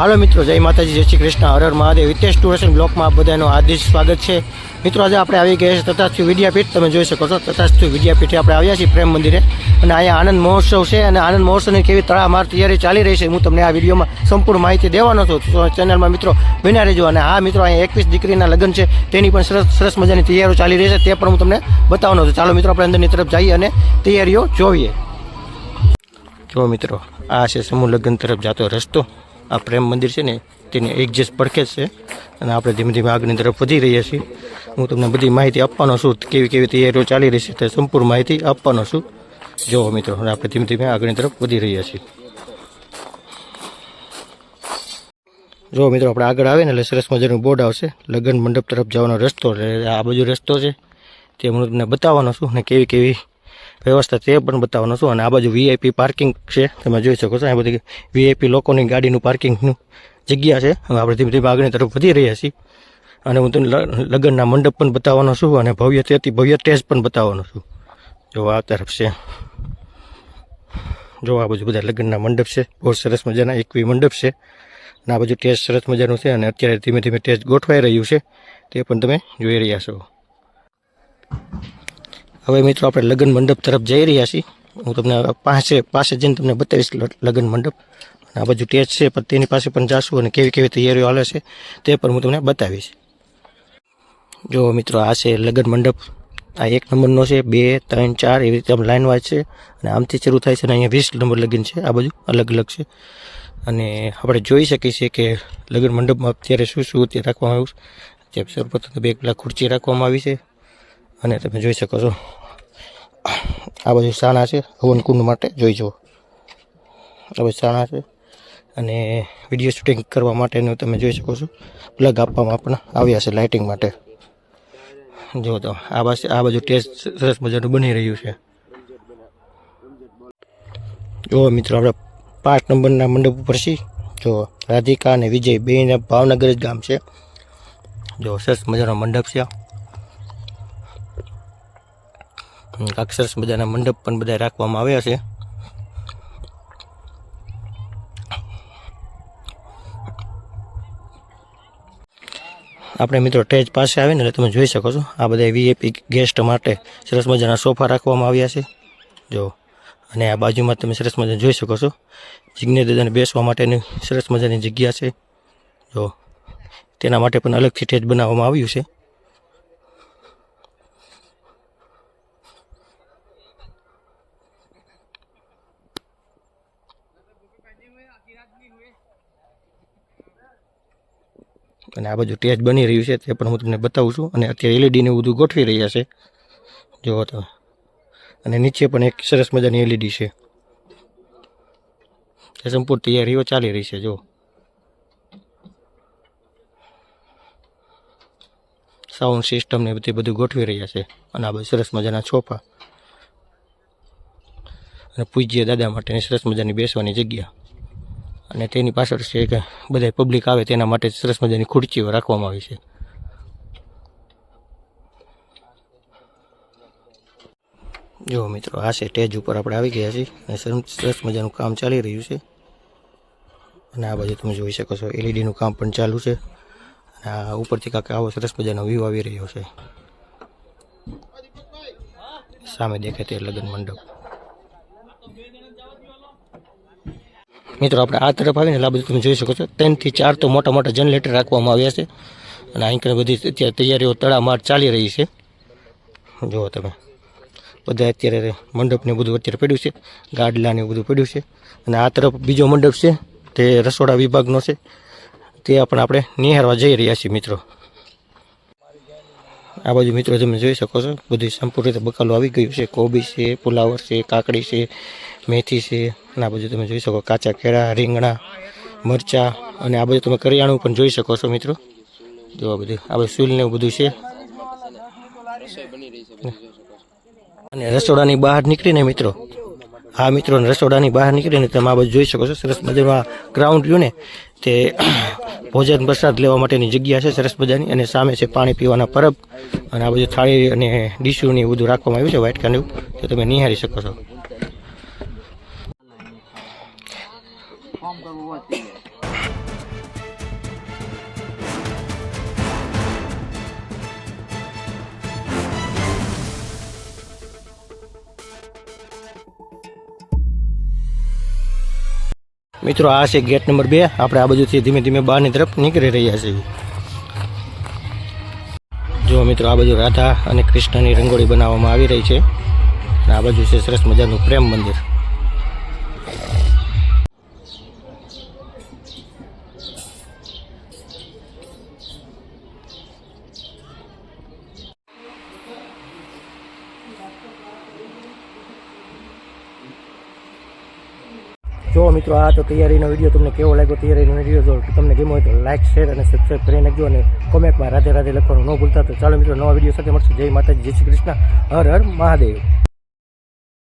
હાલો મિત્રો, જય માતાજી, જય શ્રી કૃષ્ણ, હર હર મહાદેવ. હિતેશ ટુરિસ્ટ બ્લોકમાં આપ બધાનું હાર્દિક સ્વાગત છે. મિત્રો, આજે આપણે આવી ગયા છે તથાસ્તુ વિદ્યાપીઠ. તમે જોઈ શકો છો, તથાસ્તુ વિદ્યાપીઠે આપણે આવ્યા છીએ પ્રેમ મંદિરે, અને અહીંયા આનંદ મહોત્સવ છે. અને આનંદ મહોત્સવની કેવી તડામાર તૈયારી ચાલી રહી છે હું તમને આ વિડીયોમાં સંપૂર્ણ માહિતી દેવાનો છું. ચેનલમાં મિત્રો બન્યા રહેજો. અને હા મિત્રો, અહીંયા 21 દીકરીના લગ્ન છે, તેની પણ સરસ મજાની તૈયારીઓ ચાલી રહી છે, તે પણ હું તમને બતાવવાનો છું. ચાલો મિત્રો, આપણે અંદરની તરફ જઈએ અને તૈયારીઓ જોઈએ. જો મિત્રો, આ છે સમૂહ લગ્ન તરફ જતો રસ્તો. આ પ્રેમ મંદિર છે ને, તેની એક્ઝેક્ટ પડખે જ છે. અને આપણે ધીમે ધીમે આગળની તરફ વધી રહ્યા છીએ. હું તમને બધી માહિતી આપવાનો છું, કેવી કેવી તૈયારીઓ ચાલી રહી છે તે સંપૂર્ણ માહિતી આપવાનો છું. જો મિત્રો, આપણે ધીમે ધીમે આગળની તરફ વધી રહ્યા છીએ. જો મિત્રો, આપણે આગળ આવે ને એટલે સરસ મજાનું બોર્ડ આવશે, લગ્ન મંડપ તરફ જવાનો રસ્તો. આ બાજુ રસ્તો છે, તે હું તમને બતાવવાનો છું, અને કેવી કેવી વ્યવસ્થા તે પણ બતાવવાનો છું. અને આ બાજુ વીઆઈપી પાર્કિંગ છે, તમે જોઈ શકો છો. આ બધી વીઆઈપી લોકોની ગાડીનું પાર્કિંગનું જગ્યા છે. હવે આપણે ધીમે ધીમે આગળની તરફ વધી રહ્યા છીએ. અને હું તમને લગ્નના મંડપ પણ બતાવવાનો છું, અને ભવ્ય તે ભવ્ય સ્ટેજ પણ બતાવવાનો છું. જો આ તરફ છે, જો આ બાજુ બધા લગ્નના મંડપ છે, બહુ સરસ મજાના 21 મંડપ છે. અને આ બાજુ સ્ટેજ સરસ મજાનું છે, અને અત્યારે ધીમે ધીમે સ્ટેજ ગોઠવાઈ રહ્યું છે, તે પણ તમે જોઈ રહ્યા છો. હવે મિત્રો, આપણે લગ્ન મંડપ તરફ જઈ રહ્યા છીએ. હું તમને પાસે જઈને તમને બતાવીશ લગ્ન મંડપ. અને આ બાજુ સ્ટેજ છે, પણ તેની પાસે પણ જાશું, અને કેવી કેવી તૈયારીઓ હાલે છે તે પણ હું તમને બતાવીશ. જો મિત્રો, આ છે લગ્ન મંડપ. આ 1 નંબરનો છે, 2, 3, 4 એવી રીતે આમ લાઇન વાઇઝ છે. અને આમથી શરૂ થાય છે, અને અહીંયા 20 નંબર લગ્ન છે. આ બાજુ અલગ અલગ છે. અને આપણે જોઈ શકીએ છીએ કે લગ્ન મંડપમાં અત્યારે શું શું તે રાખવામાં આવ્યું છે. સર્વપ્રથમ 2 પેલા ખુરચી રાખવામાં આવી છે, અને તમે જોઈ શકો છો આ બાજુ સાણા છે હવન કુંડ માટે. જોઈ જુઓ, આ બાજુ સાણા છે, અને વિડીયો શૂટિંગ કરવા માટેનું તમે જોઈ શકો છો પ્લગ આપવામાં પણ આવ્યા છે લાઇટિંગ માટે. જો તો આ બાજુ ટેસ્ટ સરસ મજાનું બની રહ્યું છે. જો મિત્રો, આપણે 5 નંબરના મંડપ ઉપર છીએ. જો રાધિકા અને વિજય બેના ભાવનગર જ ગામ છે. જો સરસ મજાનો મંડપ છે. સરસ મજાના મંડપ પણ બધા રાખવામાં આવ્યા છે. આપણે મિત્રો સ્ટેજ પાસે આવીને એટલે તમે જોઈ શકો છો, આ બધા વીઆઈપી ગેસ્ટ માટે સરસ મજાના સોફા રાખવામાં આવ્યા છે. જો, અને આ બાજુમાં તમે સરસ મજાને જોઈ શકો છો, જિજ્ઞેશ દાદાને બેસવા માટેની સરસ મજાની જગ્યા છે. જો, તેના માટે પણ અલગથી સ્ટેજ બનાવવામાં આવ્યું છે. અને આ બાજુ સ્ટેજ બની રહ્યું છે, તે પણ હું તમને બતાવું છું. અને અત્યારે એલઈડીને બધું ગોઠવી રહ્યા છે, જુઓ તો. અને નીચે પણ એક સરસ મજાની એલઈડી છે. તે સંપૂર્ણ તૈયારીઓ ચાલી રહી છે. જો, સાઉન્ડ સિસ્ટમ ને બધું ગોઠવી રહ્યા છે. અને આ બાજુ સરસ મજાના સોફા, અને પૂજ્ય દાદા માટેની સરસ મજાની બેસવાની જગ્યા. અને તેની પાછળ છે કે બધા પબ્લિક આવે તેના માટે સરસ મજાની ખુરચીઓ રાખવામાં આવી છે. જો મિત્રો, આ છે સ્ટેજ ઉપર આપણે આવી ગયા છીએ, અને સરસ મજાનું કામ ચાલી રહ્યું છે. અને આ બાજુ તમે જોઈ શકો છો એલઈડીનું કામ પણ ચાલુ છે. અને આ ઉપરથી કાંક આવો સરસ મજાનો વ્યૂ આવી રહ્યો છે. સામે દેખાય તે લગ્ન મંડપ. મિત્રો, આપણે આ તરફ આવીને એટલે આ બધું તમે જોઈ શકો છો, 3 થી 4 તો મોટા મોટા જનરેટર રાખવામાં આવ્યા છે. અને અહીં બધી અત્યારે તૈયારીઓ તડામાર ચાલી રહી છે. જુઓ તમે, બધા અત્યારે મંડપને બધું અત્યારે પડ્યું છે, ગાડલાને બધું પડ્યું છે. અને આ તરફ બીજો મંડપ છે, તે રસોડા વિભાગનો છે, તે પણ આપણે નિહાળવા જઈ રહ્યા છીએ મિત્રો. આ બાજુ મિત્રો તમે જોઈ શકો છો, બધું સંપૂર્ણ રીતે બકાલું આવી ગયું છે. કોબી છે, ફુલાવર છે, કાકડી છે, મેથી છે. અને આ બાજુ તમે જોઈ શકો કાચા કેળા, રીંગણા, મરચાં. અને આ બાજુ તમે કરિયાણું પણ જોઈ શકો છો મિત્રો. જો આ બધું, આ બધું સૂલ ને બધું છે. અને રસોડાની બહાર નીકળીને મિત્રો, હા મિત્રો, રસોડાની બહાર નીકળીને તમે આ બાજુ જોઈ શકો છો, સરસ મજાનું ગ્રાઉન્ડ રહ્યું ને, તે ભોજન પ્રસાદ લેવા માટેની જગ્યા છે સરસ મજાની. અને સામે છે પાણી પીવાના પરબ. અને આ બધું થાળી અને ડીશું ને બધું રાખવામાં આવ્યું છે વાટકાનું, તો તમે નિહાળી શકો છો. મિત્રો આ છે ગેટ નંબર 2. આપણે આ બાજુથી ધીમે ધીમે બહારની તરફ નીકળી રહ્યા છીએ. જો મિત્રો આ બાજુ રાધા અને કૃષ્ણની રંગોળી બનાવવામાં આવી રહી છે અને આ બાજુ છે સરસ મજાનું પ્રેમ મંદિર. જો મિત્રો આ તો તૈયારીનો વિડીયો તમને કેવો લાગ્યો? તૈયારીનો વિડીયો જો તમને ગમ્યો હોય તો લાઇક, શેર અને સબસ્ક્રાઈબ કરી નાખજો અને કોમેન્ટમાં રાધે રાધે લખવાનું ન ભૂલતા. તો ચાલો મિત્રો નવા વિડીયો સાથે મળશું. જય માતાજી, જય શ્રી કૃષ્ણ, હર હર મહાદેવ.